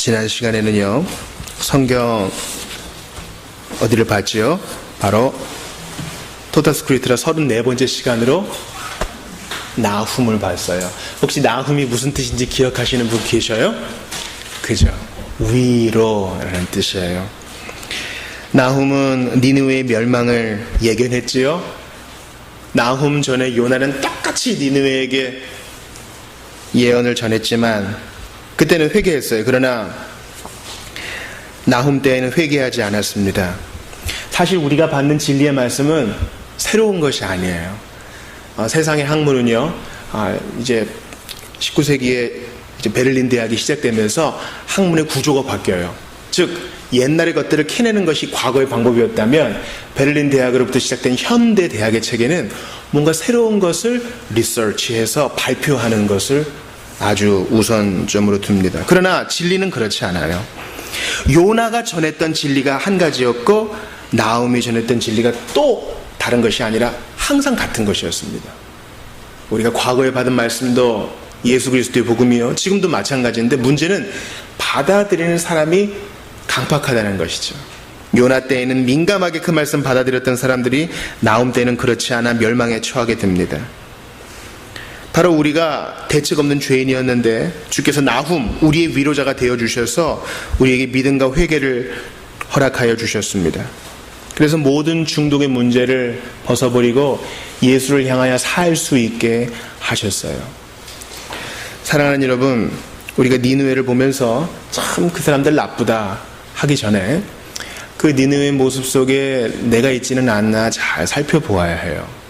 지난 시간에는요, 성경 어디를 봤지요? 바로 토타스크리트라 34번째 시간으로 나훔을 봤어요. 혹시 나훔이 무슨 뜻인지 기억하시는 분 계셔요? 그죠? 위로라는 뜻이에요. 나훔은 니느웨의 멸망을 예견했지요. 나훔 전에 요나는 똑같이 니느웨에게 예언을 전했지만 그때는 회개했어요. 그러나 나훔 때에는 회개하지 않았습니다. 사실 우리가 받는 진리의 말씀은 새로운 것이 아니에요. 세상의 학문은요, 이제 19세기에 이제 베를린 대학이 시작되면서 학문의 구조가 바뀌어요. 즉 옛날의 것들을 캐내는 것이 과거의 방법이었다면 베를린 대학으로부터 시작된 현대 대학의 체계는 뭔가 새로운 것을 리서치해서 발표하는 것을 아주 우선점으로 둡니다. 그러나 진리는 그렇지 않아요. 요나가 전했던 진리가 한 가지였고 나훔이 전했던 진리가 또 다른 것이 아니라 항상 같은 것이었습니다. 우리가 과거에 받은 말씀도 예수 그리스도의 복음이요, 지금도 마찬가지인데 문제는 받아들이는 사람이 강팍하다는 것이죠. 요나 때에는 민감하게 그 말씀 받아들였던 사람들이 나훔 때는 그렇지 않아 멸망에 처하게 됩니다. 바로 우리가 대책 없는 죄인이었는데 주께서 나훔, 우리의 위로자가 되어주셔서 우리에게 믿음과 회개를 허락하여 주셨습니다. 그래서 모든 중독의 문제를 벗어버리고 예수를 향하여 살 수 있게 하셨어요. 사랑하는 여러분, 우리가 니느웨를 보면서 참 그 사람들 나쁘다 하기 전에 그 니느웨의 모습 속에 내가 있지는 않나 잘 살펴보아야 해요.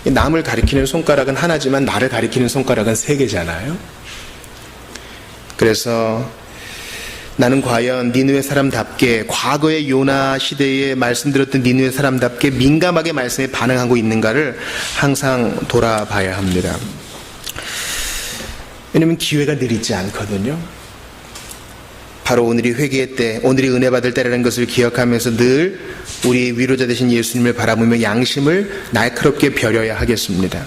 남을 가리키는 손가락은 하나지만 나를 가리키는 손가락은 세 개잖아요. 그래서 나는 과연 니느웨 사람답게 과거의 요나 시대에 말씀드렸던 니느웨 사람답게 민감하게 말씀에 반응하고 있는가를 항상 돌아봐야 합니다. 왜냐하면 기회가 늘 있지 않거든요. 바로 오늘이 회개의 때, 오늘이 은혜 받을 때라는 것을 기억하면서 늘 우리 위로자 되신 예수님을 바라보며 양심을 날카롭게 벼려야 하겠습니다.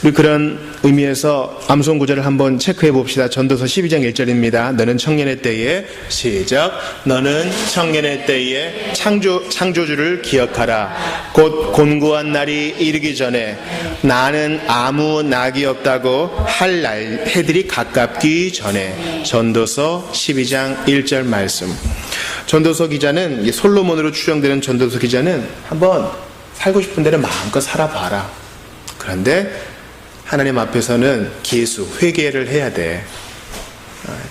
우리 그런 의미에서 암송 구절을 한번 체크해 봅시다. 전도서 12장 1절입니다. 너는 청년의 때에, 시작, 너는 청년의 때에 창조주를 기억하라. 곧 곤고한 날이 이르기 전에 나는 아무 낙이 없다고 할 날 해들이 가깝기 전에. 전도서 12장 1절 말씀. 전도서 기자는, 솔로몬으로 추정되는 전도서 기자는 한번 살고 싶은 데는 마음껏 살아봐라. 그런데 하나님 앞에서는 기수, 회개를 해야 돼.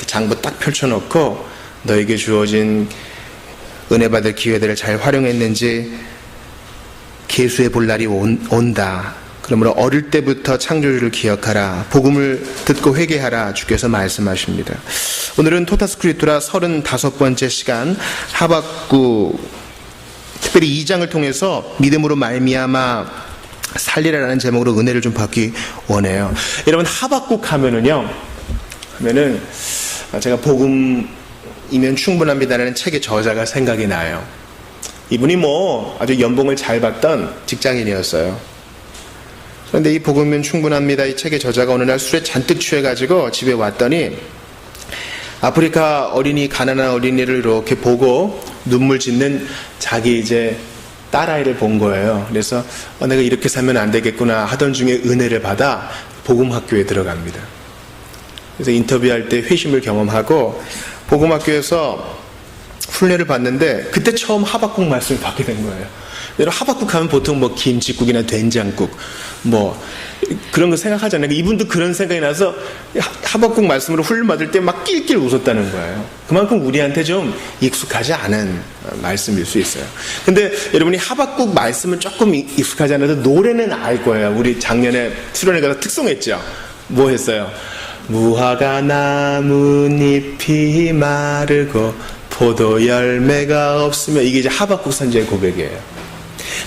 장부 딱 펼쳐놓고 너에게 주어진 은혜 받을 기회들을 잘 활용했는지 계수해 볼 날이 온다. 그러므로 어릴 때부터 창조주를 기억하라. 복음을 듣고 회개하라. 주께서 말씀하십니다. 오늘은 토타스크리투라 35번째 시간 하박국, 특별히 2장을 통해서 믿음으로 말미암아 살리라라는 제목으로 은혜를 좀 받기 원해요. 여러분, 하박국 하면은 제가 복음이면 충분합니다라는 책의 저자가 생각이 나요. 이분이 아주 연봉을 잘 받던 직장인이었어요. 그런데 이 복음이면 충분합니다 이 책의 저자가 어느 날 술에 잔뜩 취해가지고 집에 왔더니 아프리카 어린이, 가난한 어린이를 이렇게 보고 눈물 짓는 자기 이제 딸아이를 본 거예요. 그래서 내가 이렇게 살면 안 되겠구나 하던 중에 은혜를 받아 복음학교에 들어갑니다. 그래서 인터뷰할 때 회심을 경험하고 복음학교에서 훈련을 받는데 그때 처음 하박국 말씀을 받게 된 거예요. 여러분, 하박국 하면 보통 김치국이나 된장국 그런 거 생각하잖아요. 이분도 그런 생각이 나서 하박국 말씀으로 훈련 받을 때 막 낄낄 웃었다는 거예요. 그만큼 우리한테 좀 익숙하지 않은 말씀일 수 있어요. 근데 여러분이 하박국 말씀은 조금 익숙하지 않아도 노래는 알 거예요. 우리 작년에 수련회 가서 특송했죠. 뭐 했어요? 무화과 나뭇잎이 마르고 포도 열매가 없으며, 이게 이제 하박국 선지의 고백이에요.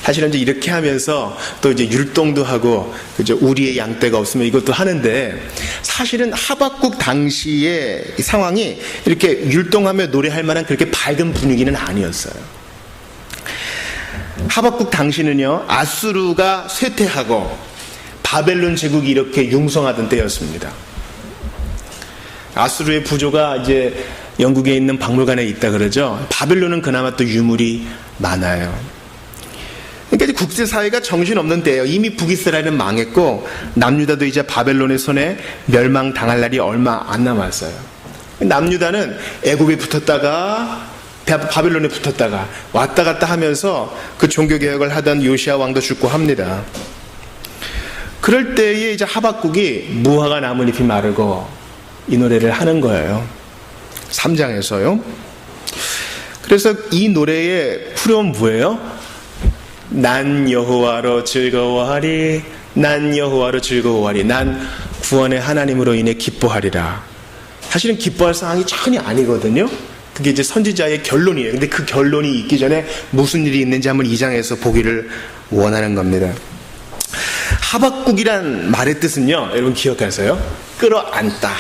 사실은 이제 이렇게 하면서 또 이제 율동도 하고, 그죠? 우리의 양떼가 없으면 이것도 하는데, 사실은 하박국 당시의 상황이 이렇게 율동하며 노래할 만한 그렇게 밝은 분위기는 아니었어요. 하박국 당시는요, 아수르가 쇠퇴하고 바벨론 제국이 이렇게 융성하던 때였습니다. 아수르의 부조가 이제 영국에 있는 박물관에 있다 그러죠. 바벨론은 그나마 또 유물이 많아요. 그러니까 이제 국제사회가 정신없는 때예요. 이미 북이스라엘은 망했고 남유다도 이제 바벨론의 손에 멸망당할 날이 얼마 안 남았어요. 남유다는 애굽에 붙었다가 바벨론에 붙었다가 왔다 갔다 하면서 그 종교개혁을 하던 요시야 왕도 죽고 합니다. 그럴 때에 이제 하박국이 무화과 나뭇잎이 마르고 이 노래를 하는 거예요. 3장에서요. 그래서 이 노래의 풀이는 뭐예요? 난 여호와로 즐거워하리, 난 여호와로 즐거워하리, 난 구원의 하나님으로 인해 기뻐하리라. 사실은 기뻐할 상황이 전혀 아니거든요. 그게 이제 선지자의 결론이에요. 근데 그 결론이 있기 전에 무슨 일이 있는지 한번 2장에서 보기를 원하는 겁니다. 하박국이란 말의 뜻은요, 여러분 기억하세요? 끌어안다,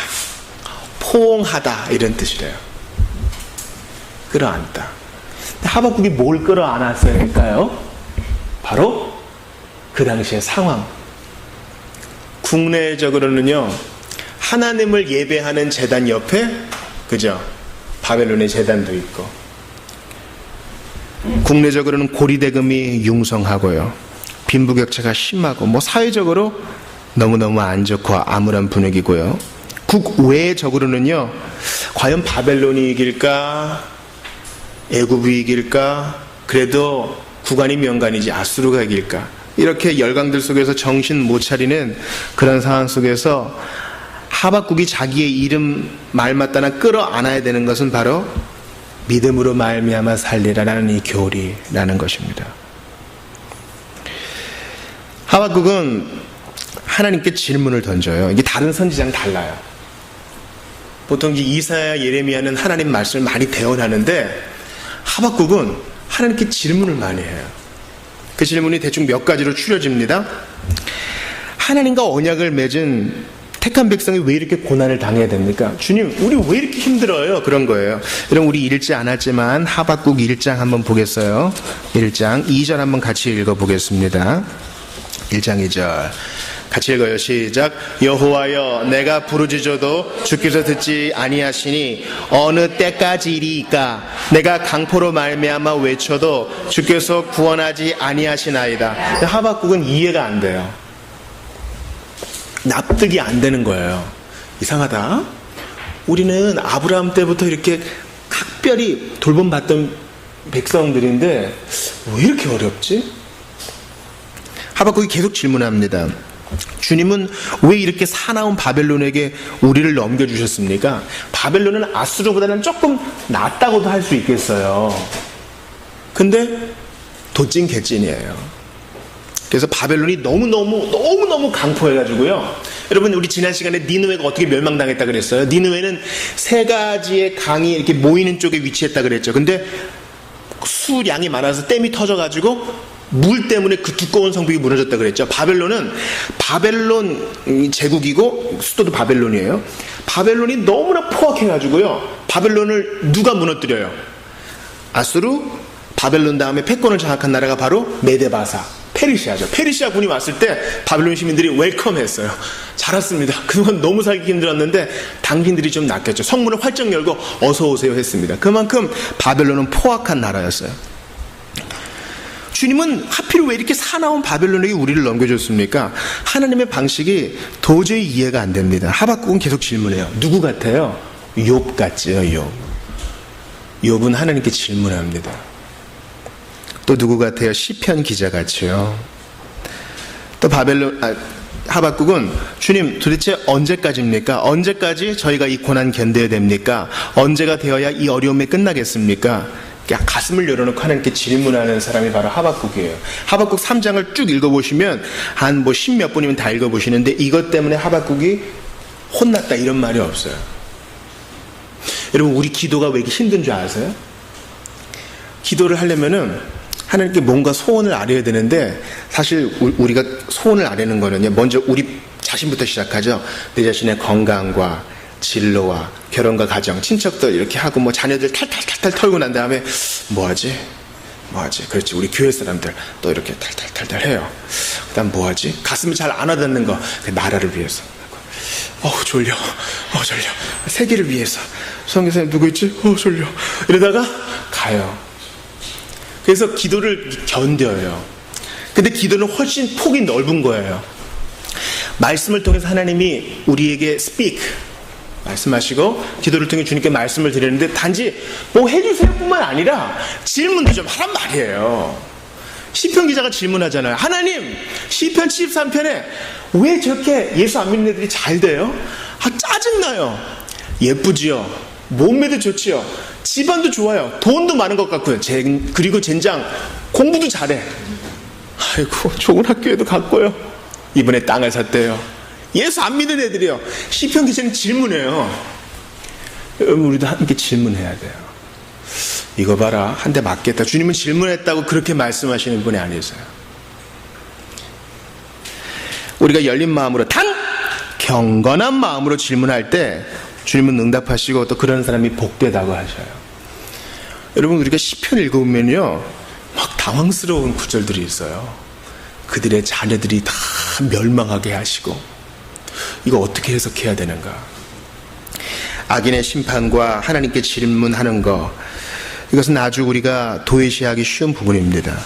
포옹하다 이런 뜻이래요. 끌어안다. 하박국이 뭘 끌어안았을까요? 바로 그 당시의 상황. 국내적으로는요, 하나님을 예배하는 제단 옆에, 그죠? 바벨론의 제단도 있고, 국내적으로는 고리대금이 융성하고요, 빈부격차가 심하고, 뭐 사회적으로 너무너무 안 좋고 암울한 분위기고요. 국외적으로는요, 과연 바벨론이 이길까, 애굽이 이길까, 그래도 구간이 명간이지 아수르가 이길까, 이렇게 열강들 속에서 정신 못 차리는 그런 상황 속에서 하박국이 자기의 이름 말마따나 끌어안아야 되는 것은 바로 믿음으로 말미암아 살리라라는 이 교리라는 것입니다. 하박국은 하나님께 질문을 던져요. 이게 다른 선지자랑 달라요. 보통 이사야, 예레미야는 하나님 말씀을 많이 대언하는데 하박국은 하나님께 질문을 많이 해요. 그 질문이 대충 몇 가지로 추려집니다. 하나님과 언약을 맺은 택한 백성이 왜 이렇게 고난을 당해야 됩니까? 주님, 우리 왜 이렇게 힘들어요? 그런 거예요. 여러분, 우리 읽지 않았지만 하박국 1장 한번 보겠어요. 1장 2절 한번 같이 읽어보겠습니다. 1장 2절 같이 읽어요. 시작. 여호와여, 내가 부르짖어도 주께서 듣지 아니하시니 어느 때까지이리까? 내가 강포로 말미암아 외쳐도 주께서 구원하지 아니하시나이다. 하박국은 이해가 안 돼요. 납득이 안 되는 거예요. 이상하다. 우리는 아브라함 때부터 이렇게 각별히 돌봄받던 백성들인데 왜 이렇게 어렵지? 하박국이 계속 질문합니다. 주님은 왜 이렇게 사나운 바벨론에게 우리를 넘겨주셨습니까? 바벨론은 아수르보다는 조금 낫다고도 할 수 있겠어요. 근데 도찐 개찐이에요. 그래서 바벨론이 너무너무 강포해가지고요. 여러분, 우리 지난 시간에 니느웨가 어떻게 멸망당했다 그랬어요? 니느웨는 세 가지의 강이 이렇게 모이는 쪽에 위치했다 그랬죠. 근데 수량이 많아서 댐이 터져가지고 물 때문에 그 두꺼운 성벽이 무너졌다 그랬죠. 바벨론은 바벨론 제국이고 수도도 바벨론이에요. 바벨론이 너무나 포악해가지고요. 바벨론을 누가 무너뜨려요? 아수르, 바벨론 다음에 패권을 장악한 나라가 바로 메데바사, 페르시아죠. 페르시아 군이 왔을 때 바벨론 시민들이 웰컴했어요. 잘 왔습니다. 그동안 너무 살기 힘들었는데 당신들이 좀 낫겠죠. 성문을 활짝 열고 어서 오세요 했습니다. 그만큼 바벨론은 포악한 나라였어요. 주님은 하필 왜 이렇게 사나운 바벨론에게 우리를 넘겨줬습니까? 하나님의 방식이 도저히 이해가 안 됩니다. 하박국은 계속 질문해요. 누구 같아요? 욥 같지요, 욥. 욥은 하나님께 질문합니다. 또 누구 같아요? 시편 기자 같이요. 또 하박국은 주님, 도대체 언제까지입니까? 언제까지 저희가 이 고난 견뎌야 됩니까? 언제가 되어야 이 어려움이 끝나겠습니까? 가슴을 열어놓고 하나님께 질문하는 사람이 바로 하박국이에요. 하박국 3장을 쭉 읽어보시면 한 뭐 10몇 분이면 다 읽어보시는데 이것 때문에 하박국이 혼났다 이런 말이 없어요. 여러분, 우리 기도가 왜 이렇게 힘든 줄 아세요? 기도를 하려면은 하나님께 뭔가 소원을 아뢰야 되는데 사실 우리가 소원을 아뢰는 거는요, 먼저 우리 자신부터 시작하죠. 내 자신의 건강과 진로와 결혼과 가정, 친척들 이렇게 하고 뭐 자녀들 탈탈탈탈 털고 난 다음에 뭐하지? 그렇지, 우리 교회 사람들 또 이렇게 탈탈탈탈 해요. 그 다음 뭐하지? 가슴이 잘 안 와닿는 거, 그 나라를 위해서. 졸려. 졸려. 세계를 위해서. 성교사님 누구 있지? 졸려. 이러다가 가요. 그래서 기도를 견뎌요. 근데 기도는 훨씬 폭이 넓은 거예요. 말씀을 통해서 하나님이 우리에게 speak, 말씀하시고 기도를 통해 주님께 말씀을 드리는데 단지 뭐 해주세요 뿐만 아니라 질문도 좀 하란 말이에요. 시편 기자가 질문하잖아요. 하나님, 시편 73편에 왜 저렇게 예수 안 믿는 애들이 잘 돼요? 짜증나요. 예쁘지요. 몸매도 좋지요. 집안도 좋아요. 돈도 많은 것 같고요. 그리고 젠장 공부도 잘해. 아이고, 좋은 학교에도 갔고요. 이번에 땅을 샀대요. 예수 안 믿는 애들이요. 시편 기자는 질문해요. 여러분, 우리도 함께 질문해야 돼요. 이거 봐라, 한 대 맞겠다. 주님은 질문했다고 그렇게 말씀하시는 분이 아니세요. 우리가 열린 마음으로, 단 경건한 마음으로 질문할 때 주님은 응답하시고 또 그런 사람이 복되다고 하셔요. 여러분, 우리가 시편 읽어보면요, 막 당황스러운 구절들이 있어요. 그들의 자녀들이 다 멸망하게 하시고, 이거 어떻게 해석해야 되는가? 악인의 심판과 하나님께 질문하는 거, 이것은 아주 우리가 도외시하기 쉬운 부분입니다.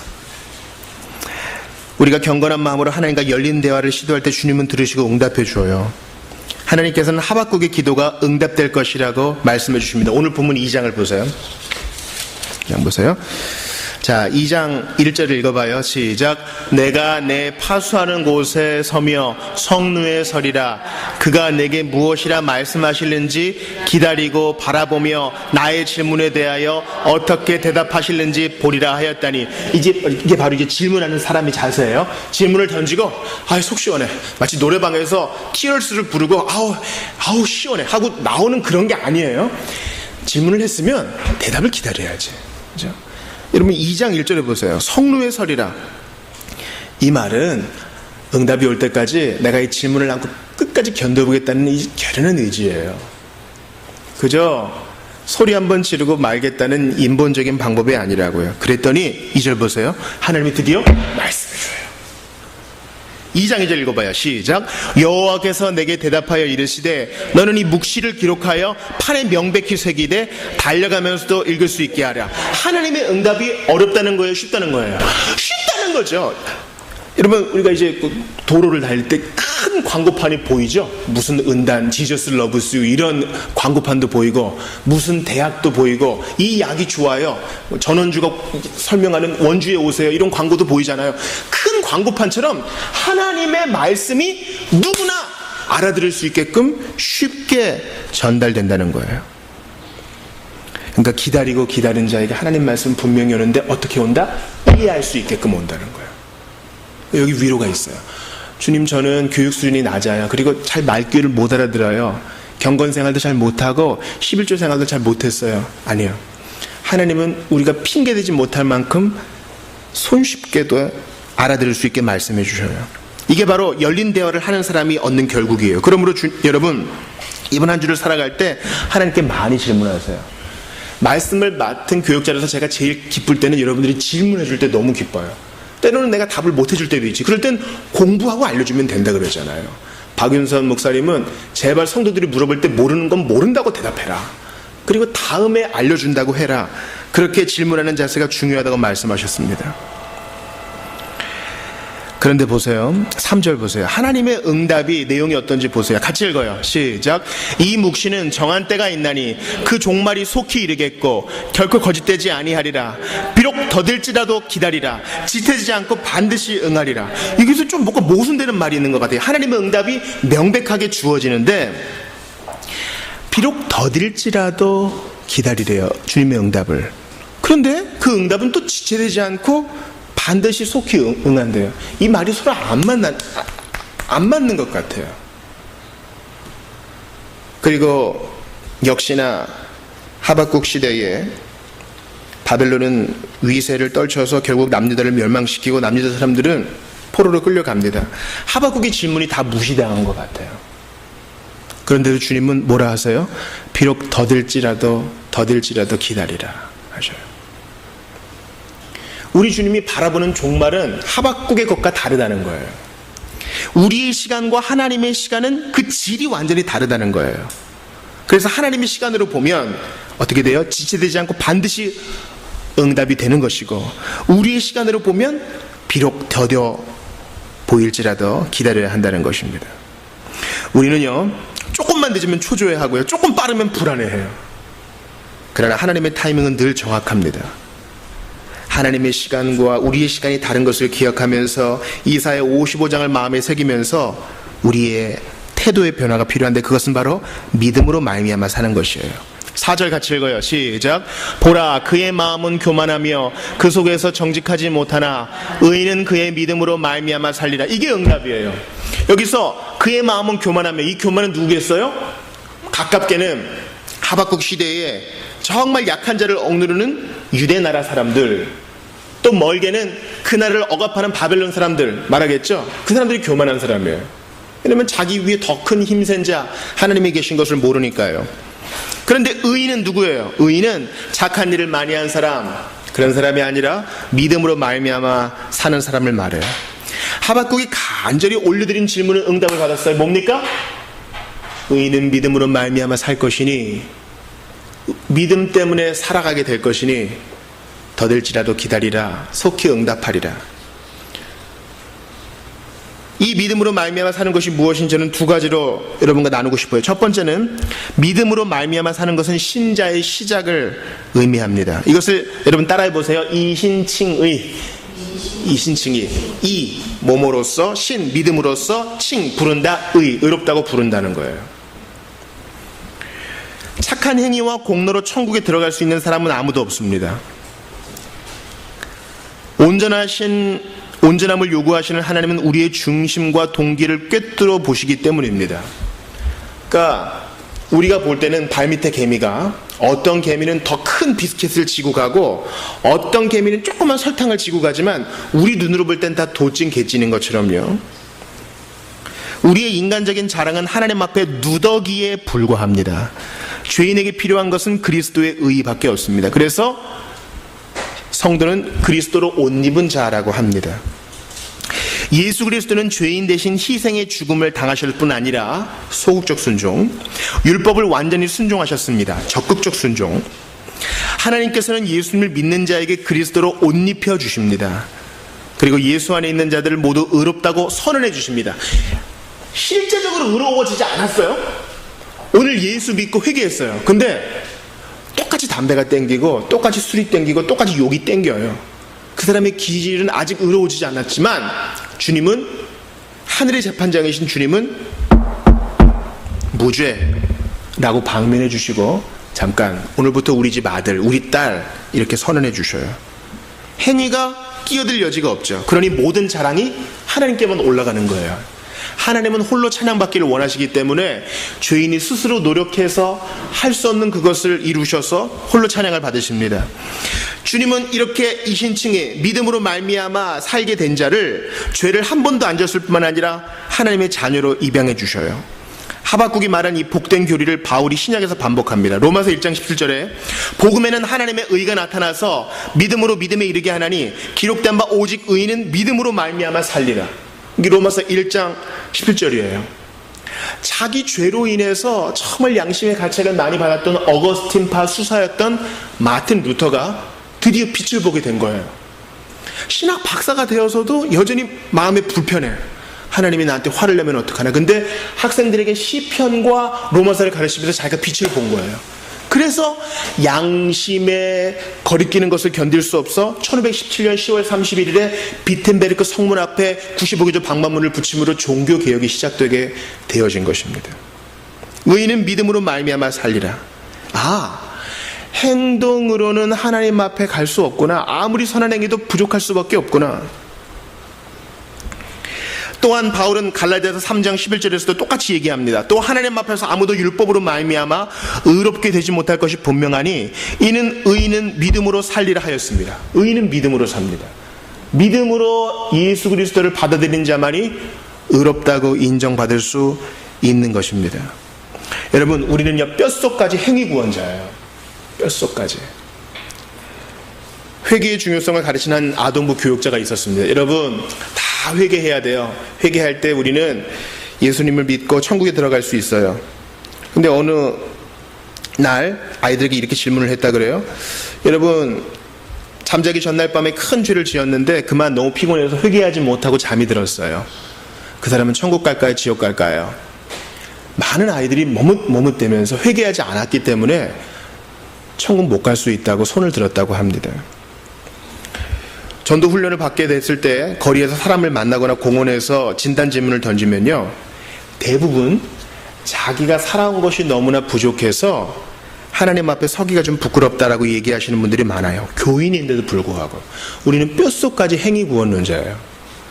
우리가 경건한 마음으로 하나님과 열린 대화를 시도할 때 주님은 들으시고 응답해 주어요. 하나님께서는 하박국의 기도가 응답될 것이라고 말씀해 주십니다. 오늘 본문 2장을 보세요. 2장 보세요. 자, 2장 1절을 읽어봐요. 시작. 내가 내 파수하는 곳에 서며 성루에 서리라. 그가 내게 무엇이라 말씀하실는지 기다리고 바라보며 나의 질문에 대하여 어떻게 대답하실는지 보리라 하였다니. 이게 바로 이제 질문하는 사람의 자세예요. 질문을 던지고 속 시원해. 마치 노래방에서 티얼스를 부르고 아우 시원해 하고 나오는 그런 게 아니에요. 질문을 했으면 대답을 기다려야지. 그죠? 여러분, 2장 1절에 보세요. 성루에 서리라. 이 말은 응답이 올 때까지 내가 이 질문을 안고 끝까지 견뎌보겠다는 이 결연한 의지예요. 그저 소리 한번 지르고 말겠다는 인본적인 방법이 아니라고요. 그랬더니 2절 보세요. 하나님이 드디어 말씀해 줘요. 2장 2절 읽어봐요. 시작. 여호와께서 내게 대답하여 이르시되 너는 이 묵시를 기록하여 판에 명백히 새기되 달려가면서도 읽을 수 있게 하라. 하나님의 응답이 어렵다는 거예요? 쉽다는 거예요? 쉽다는 거죠. 여러분, 우리가 이제 도로를 달릴 때 큰 광고판이 보이죠? 무슨 은단, 지저스 러브스 유 이런 광고판도 보이고, 무슨 대학도 보이고, 이 약이 좋아요, 전원주가 설명하는 원주에 오세요, 이런 광고도 보이잖아요. 큰 광고판처럼 하나님의 말씀이 누구나 알아들을 수 있게끔 쉽게 전달된다는 거예요. 그러니까 기다리고 기다린 자에게 하나님 말씀 분명히 오는데 어떻게 온다? 이해할 수 있게끔 온다는 거예요. 여기 위로가 있어요. 주님, 저는 교육 수준이 낮아요. 그리고 잘 말귀를 못 알아들어요. 경건 생활도 잘 못하고 11조 생활도 잘 못했어요. 아니요. 하나님은 우리가 핑계대지 못할 만큼 손쉽게도 알아들을 수 있게 말씀해 주셔요. 이게 바로 열린 대화를 하는 사람이 얻는 결국이에요. 그러므로 여러분, 이번 한 주를 살아갈 때 하나님께 많이 질문하세요. 말씀을 맡은 교육자로서 제가 제일 기쁠 때는 여러분들이 질문해 줄 때 너무 기뻐요. 때로는 내가 답을 못 해줄 때도 있지. 그럴 땐 공부하고 알려주면 된다 그러잖아요. 박윤선 목사님은 제발 성도들이 물어볼 때 모르는 건 모른다고 대답해라. 그리고 다음에 알려준다고 해라. 그렇게 질문하는 자세가 중요하다고 말씀하셨습니다. 그런데 보세요. 3절 보세요. 하나님의 응답이 내용이 어떤지 보세요. 같이 읽어요. 시작. 이 묵시는 정한 때가 있나니 그 종말이 속히 이르겠고 결코 거짓되지 아니하리라. 비록 더딜지라도 기다리라. 지체되지 않고 반드시 응하리라. 여기서 좀 뭔가 모순되는 말이 있는 것 같아요. 하나님의 응답이 명백하게 주어지는데 비록 더딜지라도 기다리래요. 주님의 응답을. 그런데 그 응답은 또 지체되지 않고 반드시 속히 응한대요. 이 말이 서로 안 맞는 것 같아요. 그리고 역시나 하박국 시대에 바벨론은 위세를 떨쳐서 결국 남유다를 멸망시키고 남유다 사람들은 포로로 끌려갑니다. 하박국의 질문이 다 무시당한 것 같아요. 그런데도 주님은 뭐라 하세요? 비록 더딜지라도 기다리라 하셔요. 우리 주님이 바라보는 종말은 하박국의 것과 다르다는 거예요. 우리의 시간과 하나님의 시간은 그 질이 완전히 다르다는 거예요. 그래서 하나님의 시간으로 보면 어떻게 돼요? 지체되지 않고 반드시 응답이 되는 것이고, 우리의 시간으로 보면 비록 더뎌 보일지라도 기다려야 한다는 것입니다. 우리는요, 조금만 늦으면 초조해하고요, 조금 빠르면 불안해해요. 그러나 하나님의 타이밍은 늘 정확합니다. 하나님의 시간과 우리의 시간이 다른 것을 기억하면서 이사야 55장을 마음에 새기면서 우리의 태도의 변화가 필요한데, 그것은 바로 믿음으로 말미암아 사는 것이에요. 4절 같이 읽어요. 시작. 보라, 그의 마음은 교만하며 그 속에서 정직하지 못하나 의인은 그의 믿음으로 말미암아 살리라. 이게 응답이에요. 여기서 그의 마음은 교만하며, 이 교만은 누구겠어요? 가깝게는 하박국 시대에 정말 약한 자를 억누르는 유대 나라 사람들, 또 멀게는 그 나라를 억압하는 바벨론 사람들 말하겠죠. 그 사람들이 교만한 사람이에요. 왜냐면 자기 위에 더 큰 힘센 자 하나님이 계신 것을 모르니까요. 그런데 의인은 누구예요? 의인은 착한 일을 많이 한 사람, 그런 사람이 아니라 믿음으로 말미암아 사는 사람을 말해요. 하박국이 간절히 올려드린 질문은 응답을 받았어요. 뭡니까? 의인은 믿음으로 말미암아 살 것이니, 믿음 때문에 살아가게 될 것이니 더딜지라도 기다리라, 속히 응답하리라. 이 믿음으로 말미암아 사는 것이 무엇인지 저는 두 가지로 여러분과 나누고 싶어요. 첫 번째는 믿음으로 말미암아 사는 것은 신자의 시작을 의미합니다. 이것을 여러분 따라해 보세요. 이신칭의. 이신칭의. 이 뭐뭐로서, 신 믿음으로서, 칭 부른다, 의롭다고 부른다는 거예요. 착한 행위와 공로로 천국에 들어갈 수 있는 사람은 아무도 없습니다. 온전함을 요구하시는 하나님은 우리의 중심과 동기를 꿰뚫어 보시기 때문입니다. 그러니까 우리가 볼 때는 발밑에 개미가, 어떤 개미는 더 큰 비스킷을 지고 가고 어떤 개미는 조그만 설탕을 지고 가지만 우리 눈으로 볼 땐 다 도찐 개찐인 것처럼요, 우리의 인간적인 자랑은 하나님 앞에 누더기에 불과합니다. 죄인에게 필요한 것은 그리스도의 의밖에 없습니다. 그래서 성도는 그리스도로 옷 입은 자라고 합니다. 예수 그리스도는 죄인 대신 희생의 죽음을 당하실 뿐 아니라 소극적 순종, 율법을 완전히 순종하셨습니다. 적극적 순종. 하나님께서는 예수님을 믿는 자에게 그리스도로 옷 입혀 주십니다. 그리고 예수 안에 있는 자들을 모두 의롭다고 선언해 주십니다. 실제적으로 의로워지지 않았어요. 오늘 예수 믿고 회개했어요. 근데 똑같이 담배가 땡기고 똑같이 술이 땡기고 똑같이 욕이 땡겨요. 그 사람의 기질은 아직 의로워지지 않았지만 주님은, 하늘의 재판장이신 주님은 무죄라고 방면해 주시고, 잠깐 오늘부터 우리 집 아들, 우리 딸 이렇게 선언해 주셔요. 행위가 끼어들 여지가 없죠. 그러니 모든 자랑이 하나님께만 올라가는 거예요. 하나님은 홀로 찬양받기를 원하시기 때문에 죄인이 스스로 노력해서 할 수 없는 그것을 이루셔서 홀로 찬양을 받으십니다. 주님은 이렇게 이신칭에 믿음으로 말미암아 살게 된 자를 죄를 한 번도 안 졌을 뿐만 아니라 하나님의 자녀로 입양해 주셔요. 하박국이 말한 이 복된 교리를 바울이 신약에서 반복합니다. 로마서 1장 17절에 복음에는 하나님의 의가 나타나서 믿음으로 믿음에 이르게 하나니 기록된 바 오직 의인은 믿음으로 말미암아 살리라. 이게 로마서 1장 17절이에요. 자기 죄로 인해서 정말 양심의 가책을 많이 받았던 어거스틴파 수사였던 마틴 루터가 드디어 빛을 보게 된 거예요. 신학 박사가 되어서도 여전히 마음에 불편해. 하나님이 나한테 화를 내면 어떡하나. 근데 학생들에게 시편과 로마서를 가르치면서 자기가 빛을 본 거예요. 그래서 양심에 거리끼는 것을 견딜 수 없어 1517년 10월 31일에 비텐베르크 성문 앞에 95개조 방만문을 붙임으로 종교개혁이 시작되게 되어진 것입니다. 의인은 믿음으로 말미암아 살리라. 행동으로는 하나님 앞에 갈 수 없구나. 아무리 선한 행위도 부족할 수밖에 없구나. 또한 바울은 갈라디아서 3장 11절에서도 똑같이 얘기합니다. 또 하나님 앞에서 아무도 율법으로 말미암아 의롭게 되지 못할 것이 분명하니 이는 의인은 믿음으로 살리라 하였습니다. 의인은 믿음으로 삽니다. 믿음으로 예수 그리스도를 받아들인 자만이 의롭다고 인정받을 수 있는 것입니다. 여러분, 우리는요 뼛속까지 행위 구원자예요. 뼛속까지. 회개의 중요성을 가르치는 아동부 교육자가 있었습니다. 여러분, 다 다 회개해야 돼요. 회개할 때 우리는 예수님을 믿고 천국에 들어갈 수 있어요. 근데 어느 날 아이들에게 이렇게 질문을 했다 그래요. 여러분, 잠자기 전날 밤에 큰 죄를 지었는데 그만 너무 피곤해서 회개하지 못하고 잠이 들었어요. 그 사람은 천국 갈까요? 지옥 갈까요? 많은 아이들이 머뭇대면서 회개하지 않았기 때문에 천국 못 갈 수 있다고 손을 들었다고 합니다. 전도 훈련을 받게 됐을 때 거리에서 사람을 만나거나 공원에서 진단 질문을 던지면요, 대부분 자기가 살아온 것이 너무나 부족해서 하나님 앞에 서기가 좀 부끄럽다라고 얘기하시는 분들이 많아요. 교인인데도 불구하고. 우리는 뼛속까지 행위 구원론자예요.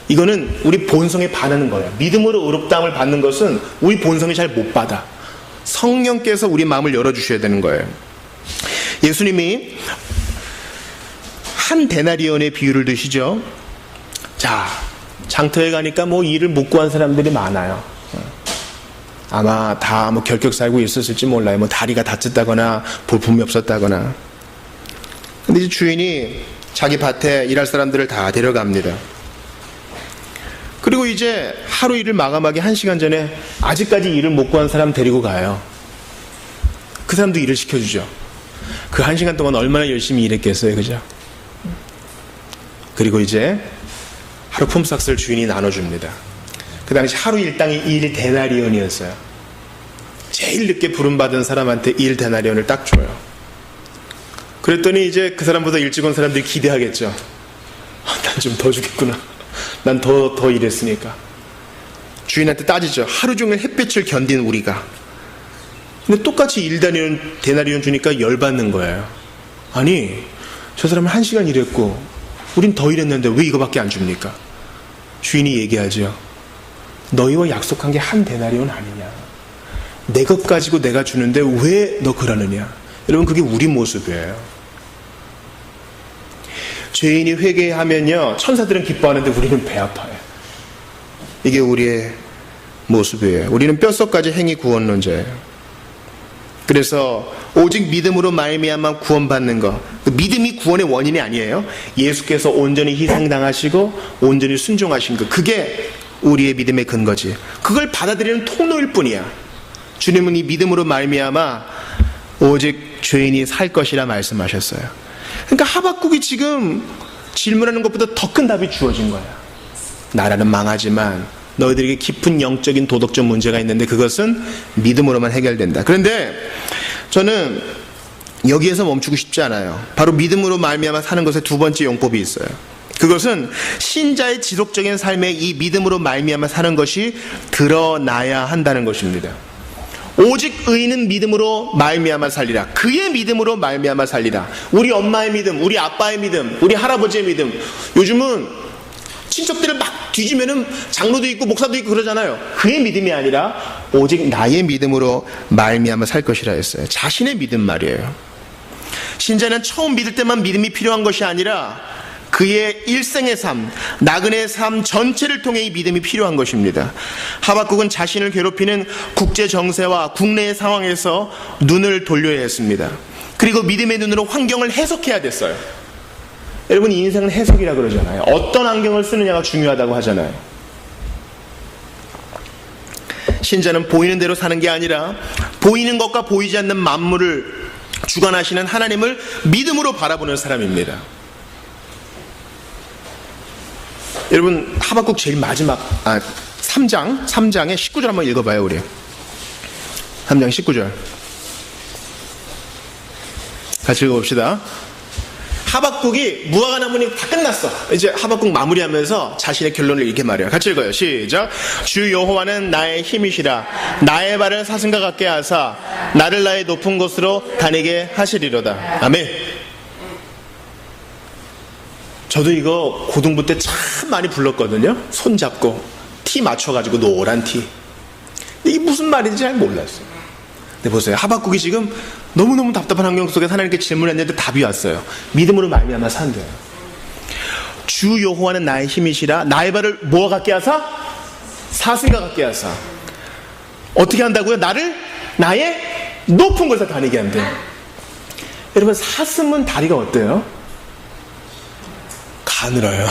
이거는 우리 본성에 반하는 거예요. 믿음으로 의롭다함을 받는 것은 우리 본성이 잘 못 받아. 성령께서 우리 마음을 열어주셔야 되는 거예요. 예수님이 한 데나리온의 비유를 드시죠. 자, 장터에 가니까 일을 못 구한 사람들이 많아요. 아마 다 결격 살고 있었을지 몰라요. 다리가 다쳤다거나 볼품이 없었다거나. 근데 이제 주인이 자기 밭에 일할 사람들을 다 데려갑니다. 그리고 이제 하루 일을 마감하기 1시간 전에 아직까지 일을 못 구한 사람 데리고 가요. 그 사람도 일을 시켜주죠. 그 1시간 동안 얼마나 열심히 일했겠어요, 그죠? 그리고 이제 하루 품삯을 주인이 나눠줍니다. 그 당시 하루 일당이 1데나리온이었어요. 제일 늦게 부름받은 사람한테 1데나리온을 딱 줘요. 그랬더니 이제 그 사람보다 일찍 온 사람들이 기대하겠죠. 난 좀 더 주겠구나. 난 더 일했으니까. 주인한테 따지죠. 하루 종일 햇빛을 견딘 우리가. 근데 똑같이 1데나리온 주니까 열받는 거예요. 아니, 저 사람은 1시간 일했고 우린 더 일했는데 왜 이거밖에 안 줍니까? 주인이 얘기하죠. 너희와 약속한 게 1데나리온 아니냐. 내 것 가지고 내가 주는데 왜 너 그러느냐. 여러분, 그게 우리 모습이에요. 죄인이 회개하면요, 천사들은 기뻐하는데 우리는 배 아파요. 이게 우리의 모습이에요. 우리는 뼛속까지 행위 구원론자예요. 그래서 오직 믿음으로 말미암아 구원받는 것, 그 믿음이 구원의 원인이 아니에요. 예수께서 온전히 희생당하시고 온전히 순종하신 것, 그게 우리의 믿음의 근거지. 그걸 받아들이는 통로일 뿐이야. 주님은 이 믿음으로 말미암아 오직 죄인이 살 것이라 말씀하셨어요. 그러니까 하박국이 지금 질문하는 것보다 더 큰 답이 주어진 거야. 나라는 망하지만 너희들에게 깊은 영적인 도덕적 문제가 있는데 그것은 믿음으로만 해결된다. 그런데 저는 여기에서 멈추고 싶지 않아요. 바로 믿음으로 말미암아 사는 것의 두 번째 용법이 있어요. 그것은 신자의 지속적인 삶에 이 믿음으로 말미암아 사는 것이 드러나야 한다는 것입니다. 오직 의인은 믿음으로 말미암아 살리라. 그의 믿음으로 말미암아 살리라. 우리 엄마의 믿음, 우리 아빠의 믿음, 우리 할아버지의 믿음. 요즘은 친척들을 막 뒤지면은 장로도 있고 목사도 있고 그러잖아요. 그의 믿음이 아니라 오직 나의 믿음으로 말미암아 살 것이라 했어요. 자신의 믿음 말이에요. 신자는 처음 믿을 때만 믿음이 필요한 것이 아니라 그의 일생의 삶, 나그네의 삶 전체를 통해 이 믿음이 필요한 것입니다. 하박국은 자신을 괴롭히는 국제 정세와 국내의 상황에서 눈을 돌려야 했습니다. 그리고 믿음의 눈으로 환경을 해석해야 됐어요. 여러분, 인생은 해석이라 그러잖아요. 어떤 안경을 쓰느냐가 중요하다고 하잖아요. 신자는 보이는 대로 사는 게 아니라 보이는 것과 보이지 않는 만물을 주관하시는 하나님을 믿음으로 바라보는 사람입니다. 여러분, 하박국 제일 마지막 3장의 19절 한번 읽어봐요. 우리 3장 19절 같이 읽어봅시다. 하박국이 무화과 나무니 다 끝났어. 이제 하박국 마무리하면서 자신의 결론을 이렇게 말해요. 같이 읽어요. 시작. 주 여호와는 나의 힘이시라. 나의 발을 사슴과 같게 하사 나를 나의 높은 곳으로 다니게 하시리로다. 아멘. 저도 이거 고등부 때 참 많이 불렀거든요. 손잡고 티 맞춰가지고 노란 티. 근데 이게 무슨 말인지 잘 몰랐어요. 근데 보세요. 하박국이 지금 너무너무 답답한 환경 속에서 하나님께 질문했는데 답이 왔어요. 믿음으로 말미암아 산대요. 주 여호와는 나의 힘이시라. 나의 발을 뭐와 같게 하사? 사슴과 같게 하사. 어떻게 한다고요? 나를 나의 높은 곳에 다니게 한대요. 여러분, 사슴은 다리가 어때요? 가늘어요.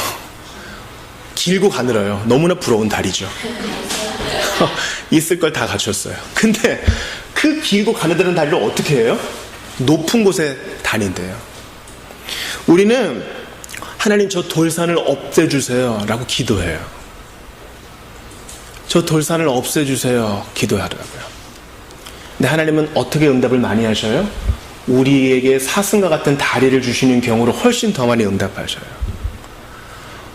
길고 가늘어요. 너무나 부러운 다리죠. 있을 걸 다 갖췄어요. 근데 그 길고 가느다란 다리를 어떻게 해요? 높은 곳에 다닌대요. 우리는 하나님 저 돌산을 없애주세요 라고 기도해요. 저 돌산을 없애주세요 기도하더라고요. 근데 하나님은 어떻게 응답을 많이 하셔요? 우리에게 사슴과 같은 다리를 주시는 경우로 훨씬 더 많이 응답하셔요.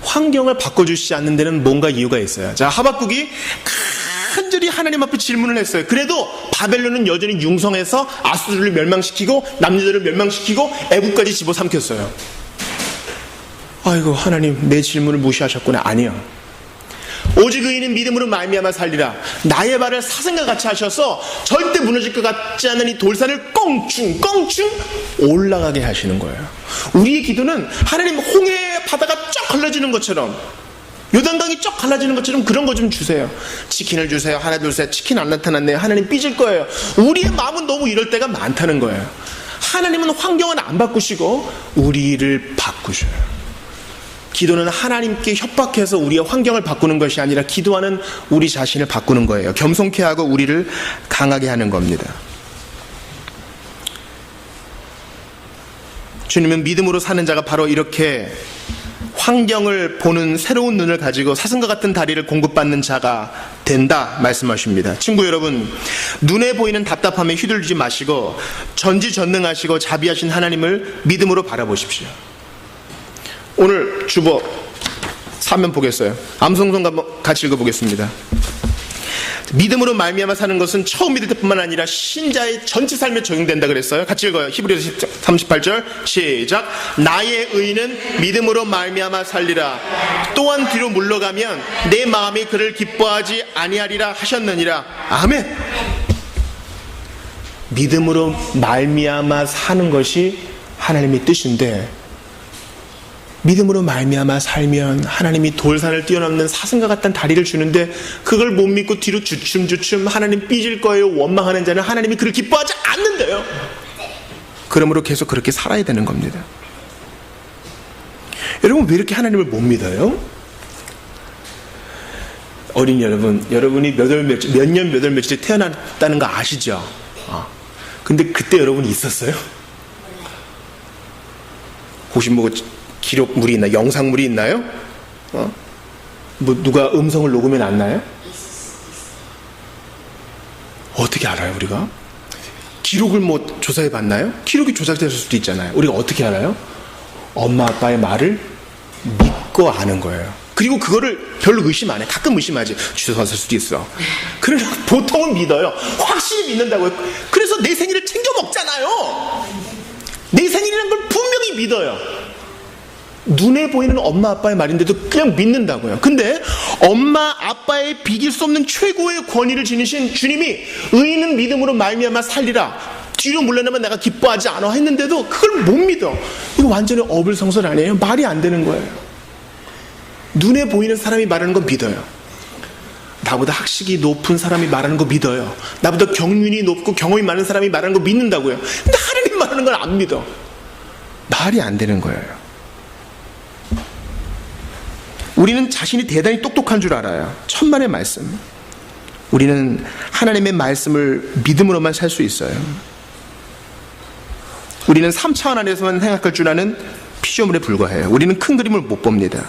환경을 바꿔주시지 않는 데는 뭔가 이유가 있어요. 자, 하박국이 간절히 하나님 앞에 질문을 했어요. 그래도 바벨론은 여전히 융성해서 아수르를 멸망시키고 남유다를 멸망시키고 애국까지 집어삼켰어요. 아이고, 하나님 내 질문을 무시하셨구나. 아니요. 오직 의인은 믿음으로 말미암아 살리라. 나의 발을 사슴과 같이 하셔서 절대 무너질 것 같지 않은 이 돌산을 껑충 올라가게 하시는 거예요. 우리의 기도는 하나님 홍해 바다가 쫙 갈라지는 것처럼, 요단강이 쫙 갈라지는 것처럼 그런 거 좀 주세요. 치킨을 주세요. 하나 둘 셋. 치킨 안 나타났네요. 하나님 삐질 거예요. 우리의 마음은 너무 이럴 때가 많다는 거예요. 하나님은 환경은 안 바꾸시고 우리를 바꾸셔요. 기도는 하나님께 협박해서 우리의 환경을 바꾸는 것이 아니라 기도하는 우리 자신을 바꾸는 거예요. 겸손케 하고 우리를 강하게 하는 겁니다. 주님은 믿음으로 사는 자가 바로 이렇게 환경을 보는 새로운 눈을 가지고 사슴과 같은 다리를 공급받는 자가 된다 말씀하십니다. 친구 여러분, 눈에 보이는 답답함에 휘둘리지 마시고 전지전능하시고 자비하신 하나님을 믿음으로 바라보십시오. 오늘 주보 사면 보겠어요. 암송송 같이 읽어보겠습니다. 믿음으로 말미암아 사는 것은 처음 믿을 때뿐만 아니라 신자의 전체 삶에 적용된다 그랬어요. 같이 읽어요. 히브리서 38절 시작. 나의 의는 믿음으로 말미암아 살리라. 또한 뒤로 물러가면 내 마음이 그를 기뻐하지 아니하리라 하셨느니라. 아멘. 믿음으로 말미암아 사는 것이 하나님의 뜻인데, 믿음으로 말미암아 살면 하나님이 돌산을 뛰어넘는 사슴과 같은 다리를 주는데 그걸 못 믿고 뒤로 주춤주춤 하나님 삐질 거예요 원망하는 자는 하나님이 그를 기뻐하지 않는데요. 그러므로 계속 그렇게 살아야 되는 겁니다. 여러분, 왜 이렇게 하나님을 못 믿어요? 어린 여러분이 몇 년 몇 월 며칠에 태어났다는 거 아시죠? 근데 그때 여러분이 있었어요? 혹시 뭐 기록물이 있나요? 영상물이 있나요? 뭐 누가 음성을 녹음해 놨나요? 어떻게 알아요, 우리가? 기록을 뭐 조사해 봤나요? 기록이 조작됐을 수도 있잖아요. 우리가 어떻게 알아요? 엄마 아빠의 말을 믿고 아는 거예요. 그리고 그거를 별로 의심 안 해. 가끔 의심하지. 주소했을 수도 있어. 그러나 보통은 믿어요. 확실히 믿는다고요. 그래서 내 생일을 챙겨 먹잖아요. 내 생일이라는 걸 분명히 믿어요. 눈에 보이는 엄마 아빠의 말인데도 그냥 믿는다고요. 근데 엄마 아빠의 비길 수 없는 최고의 권위를 지니신 주님이 의인은 믿음으로 말미암아 살리라. 뒤로 물러나면 내가 기뻐하지 않아 했는데도 그걸 못 믿어. 이거 완전히 어불성설 아니에요? 말이 안 되는 거예요. 눈에 보이는 사람이 말하는 거 믿어요. 나보다 학식이 높은 사람이 말하는 거 믿어요. 나보다 경륜이 높고 경험이 많은 사람이 말하는 거 믿는다고요. 근데 하나님 말하는 걸 안 믿어. 말이 안 되는 거예요. 우리는 자신이 대단히 똑똑한 줄 알아요. 천만의 말씀. 우리는 하나님의 말씀을 믿음으로만 살 수 있어요. 우리는 3차원 안에서만 생각할 줄 아는 피조물에 불과해요. 우리는 큰 그림을 못 봅니다.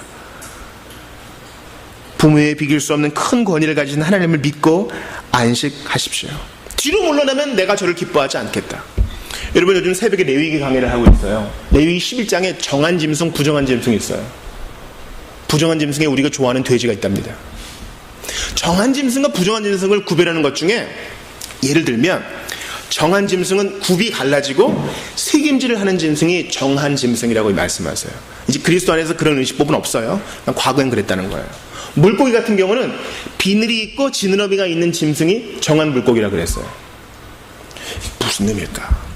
부모에 비길 수 없는 큰 권위를 가진 하나님을 믿고 안식하십시오. 뒤로 물러나면 내가 저를 기뻐하지 않겠다. 여러분, 요즘 새벽에 레위기 강의를 하고 있어요. 레위기 11장에 정한 짐승, 부정한 짐승이 있어요. 부정한 짐승에 우리가 좋아하는 돼지가 있답니다. 정한 짐승과 부정한 짐승을 구별하는 것 중에, 예를 들면 정한 짐승은 굽이 갈라지고 새김질을 하는 짐승이 정한 짐승이라고 말씀하세요. 이제 그리스도 안에서 그런 의식법은 없어요. 과거엔 그랬다는 거예요. 물고기 같은 경우는 비늘이 있고 지느러미가 있는 짐승이 정한 물고기라고 그랬어요. 무슨 의미일까?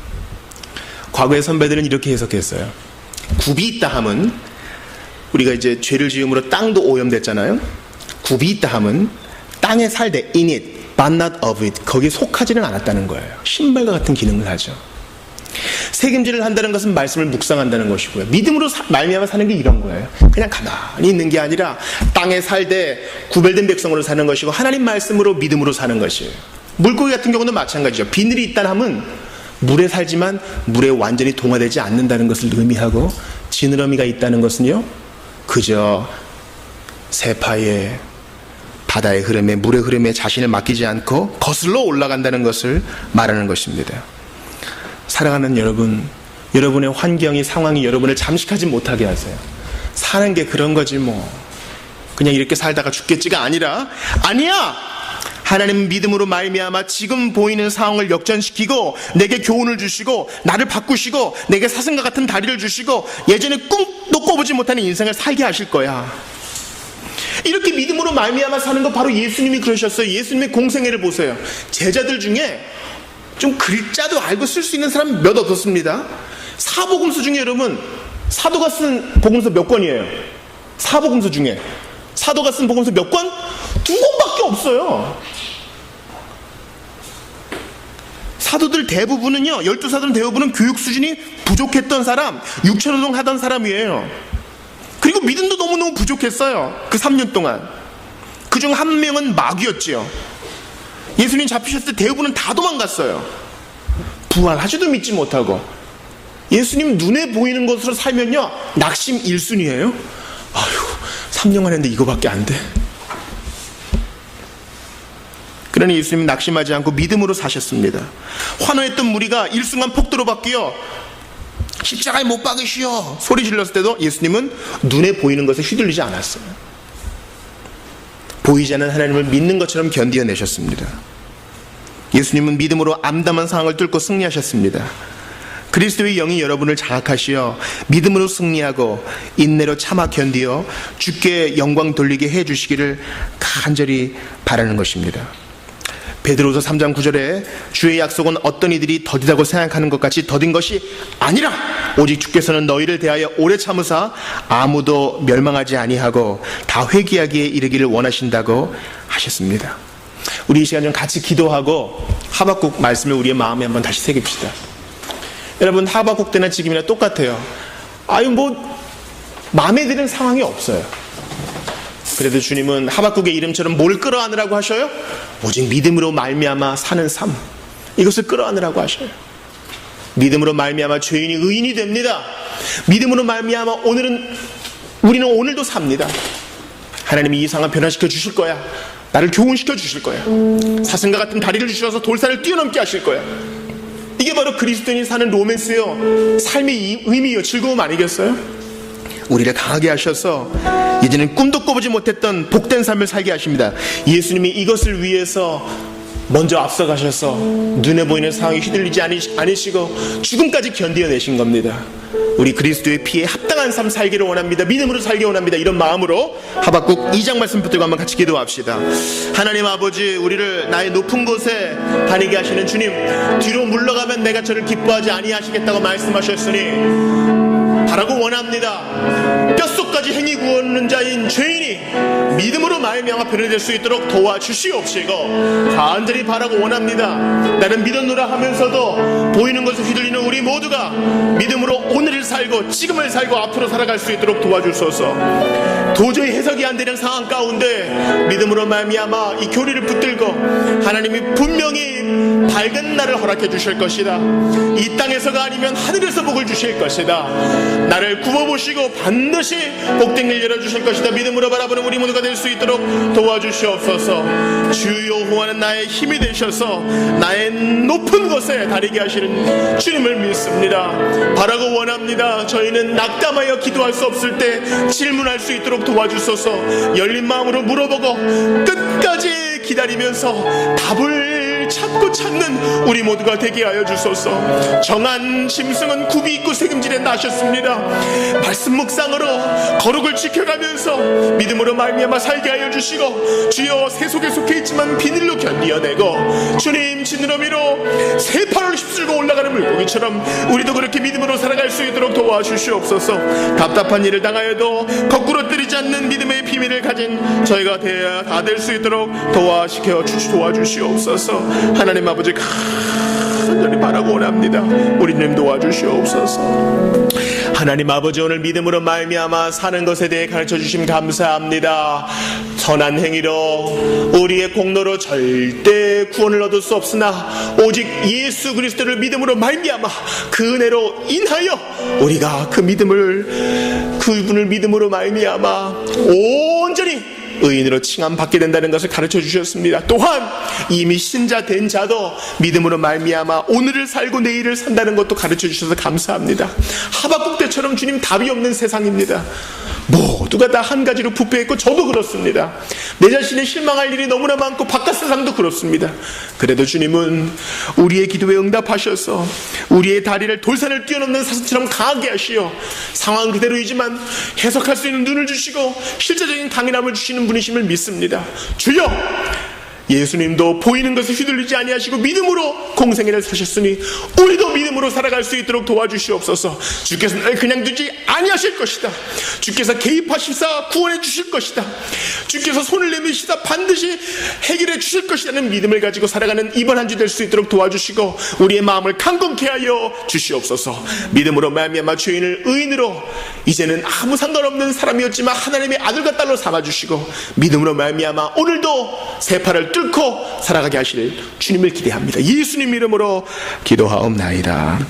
과거의 선배들은 이렇게 해석했어요. 굽이 있다 함은, 우리가 이제 죄를 지음으로 땅도 오염됐잖아요. 굽이 있다 함은 땅에 살되 in it, but not of it. 거기에 속하지는 않았다는 거예요. 신발과 같은 기능을 하죠. 책임질을 한다는 것은 말씀을 묵상한다는 것이고요. 믿음으로 말미암아 사는 게 이런 거예요. 그냥 가만히 있는 게 아니라 땅에 살되 구별된 백성으로 사는 것이고 하나님 말씀으로 믿음으로 사는 것이에요. 물고기 같은 경우는 마찬가지죠. 비늘이 있다는 함은 물에 살지만 물에 완전히 동화되지 않는다는 것을 의미하고, 지느러미가 있다는 것은요, 그저 세파의 바다의 흐름에, 물의 흐름에 자신을 맡기지 않고 거슬러 올라간다는 것을 말하는 것입니다. 사랑하는 여러분, 여러분의 환경이, 상황이 여러분을 잠식하지 못하게 하세요. 사는 게 그런 거지 뭐 그냥 이렇게 살다가 죽겠지가 아니라, 아니야! 하나님은 믿음으로 말미암아 지금 보이는 상황을 역전시키고 내게 교훈을 주시고 나를 바꾸시고 내게 사슴과 같은 다리를 주시고 예전에 꿈도 꿔보지 못하는 인생을 살게 하실 거야. 이렇게 믿음으로 말미암아 사는 거 바로 예수님이 그러셨어요. 예수님의 공생애를 보세요. 제자들 중에 좀 글자도 알고 쓸 수 있는 사람 몇 없었습니다. 사복음서 중에 여러분, 사도가 쓴 복음서 몇 권이에요? 사복음서 중에 사도가 쓴 복음서 몇 권? 2권밖에 없어요. 사도들 대부분은요, 12사도는 대부분은 교육 수준이 부족했던 사람, 육체노동 하던 사람이에요. 그리고 믿음도 너무너무 부족했어요. 그 3년 동안. 그중 한 명은 마귀였지요. 예수님 잡히셨을 때 대부분은 다 도망갔어요. 부활하지도 믿지 못하고. 예수님 눈에 보이는 것으로 살면요, 낙심 1순위예요. 아휴, 3년간 했는데 이거밖에 안 돼. 그러니 예수님은 낙심하지 않고 믿음으로 사셨습니다. 환호했던 무리가 일순간 폭도로 바뀌어 십자가에 못 박으시오 소리 질렀을 때도 예수님은 눈에 보이는 것에 휘둘리지 않았어요. 보이지 않는 하나님을 믿는 것처럼 견디어내셨습니다. 예수님은 믿음으로 암담한 상황을 뚫고 승리하셨습니다. 그리스도의 영이 여러분을 장악하시어 믿음으로 승리하고 인내로 참아 견디어 주께 영광 돌리게 해주시기를 간절히 바라는 것입니다. 베드로서 3장 9절에 주의 약속은 어떤 이들이 더디다고 생각하는 것 같이 더딘 것이 아니라 오직 주께서는 너희를 대하여 오래 참으사 아무도 멸망하지 아니하고 다 회개하기에 이르기를 원하신다고 하셨습니다. 우리 이 시간 좀 같이 기도하고 하박국 말씀을 우리의 마음에 한번 다시 새깁시다. 여러분, 하박국 때나 지금이나 똑같아요. 마음에 드는 상황이 없어요. 그래도 주님은 하박국의 이름처럼 뭘 끌어안으라고 하셔요? 오직 믿음으로 말미암아 사는 삶, 이것을 끌어안으라고 하셔요. 믿음으로 말미암아 죄인이 의인이 됩니다. 믿음으로 말미암아 우리는 오늘도 삽니다. 하나님이 이 상황 변화시켜 주실 거야. 나를 교훈시켜 주실 거야. 사슴과 같은 다리를 주셔서 돌산을 뛰어넘게 하실 거야. 이게 바로 그리스도인이 사는 로맨스요, 삶의 의미요, 즐거움 아니겠어요? 우리를 강하게 하셔서 이제는 꿈도 꿔보지 못했던 복된 삶을 살게 하십니다. 예수님이 이것을 위해서 먼저 앞서가셔서 눈에 보이는 상황에 휘둘리지 않으시고 죽음까지 견디어내신 겁니다. 우리 그리스도의 피에 합당한 삶 살기를 원합니다. 믿음으로 살기 원합니다. 이런 마음으로 하박국 2장 말씀 붙들고 한번 같이 기도합시다. 하나님 아버지, 우리를 나의 높은 곳에 다니게 하시는 주님, 뒤로 물러가면 내가 저를 기뻐하지 아니하시겠다고 말씀하셨으니 바라고 원합니다. 뼛속까지 행위 구하는 자인 죄인이 믿음으로 말미암아 변화될 수 있도록 도와주시옵시고 간절히 바라고 원합니다. 나는 믿었노라 하면서도 보이는 것에 휘둘리는 우리 모두가 믿음으로 오늘을 살고 지금을 살고 앞으로 살아갈 수 있도록 도와주소서. 도저히 해석이 안 되는 상황 가운데 믿음으로 말미암아 이 교리를 붙들고 하나님이 분명히 밝은 날을 허락해 주실 것이다. 이 땅에서가 아니면 하늘에서 복을 주실 것이다. 나를 구워보시고 반드시 복된 길 열어주실 것이다. 믿음으로 바라보는 우리 모두가 될 수 있도록 도와주시옵소서. 주여 호하는 나의 힘이 되셔서 나의 높은 곳에 다니게 하시는 주님을 믿습니다. 바라고 원합니다. 저희는 낙담하여 기도할 수 없을 때 질문할 수 있도록 도와주소서. 열린 마음으로 물어보고 끝까지 기다리면서 답을 찾고 찾는 우리 모두가 되게 하여 주소서. 정한 짐승은 굽이 있고 책임질에 나셨습니다. 말씀 묵상으로 거룩을 지켜가면서 믿음으로 말미암아 살게 하여 주시고, 주여 새 속에 속해 있지만 비늘로 견디어내고 주님 지느러미로 세파를 휩쓸고 올라가는 물고기처럼 우리도 그렇게 믿음으로 살아갈 수 있도록 도와주시옵소서. 답답한 일을 당하여도 거꾸로 때리지 않는 믿음의 비밀을 가진 저희가 되어야 다 될 수 있도록 도와주시옵소서. 하나님 아버지, 간절히 바라고 원합니다. 우리 주님 도와주시옵소서. 하나님 아버지, 오늘 믿음으로 말미암아 사는 것에 대해 가르쳐 주심 감사합니다. 선한 행위로 우리의 공로로 절대 구원을 얻을 수 없으나 오직 예수 그리스도를 믿음으로 말미암아 그 은혜로 인하여 우리가 그분을 믿음으로 말미암아 온전히 의인으로 칭함받게 된다는 것을 가르쳐 주셨습니다. 또한 이미 신자 된 자도 믿음으로 말미암아 오늘을 살고 내일을 산다는 것도 가르쳐 주셔서 감사합니다. 하박국 때처럼 주님 답이 없는 세상입니다. 모두가 다 한 가지로 부패했고 저도 그렇습니다. 내 자신이 실망할 일이 너무나 많고 바깥 세상도 그렇습니다. 그래도 주님은 우리의 기도에 응답하셔서 우리의 다리를 돌산을 뛰어넘는 사슴처럼 강하게 하시어 상황 그대로이지만 해석할 수 있는 눈을 주시고 실제적인 강인함을 주시는 분이심을 믿습니다. 주여, 예수님도 보이는 것에 휘둘리지 아니하시고 믿음으로 공생애를 사셨으니 우리도 믿음으로 살아갈 수 있도록 도와주시옵소서. 주께서 날 그냥 두지 아니하실 것이다. 주께서 개입하시사 구원해 주실 것이다. 주께서 손을 내미시다 반드시 해결해 주실 것이라는 믿음을 가지고 살아가는 이번 한 주 될 수 있도록 도와주시고 우리의 마음을 강건케 하여 주시옵소서. 믿음으로 말미암아 죄인을 의인으로, 이제는 아무 상관없는 사람이었지만 하나님의 아들과 딸로 삼아주시고 믿음으로 말미암아 오늘도 새 팔을 뚫고 살아가게 하실 주님을 기대합니다. 예수님 이름으로 기도하옵나이다.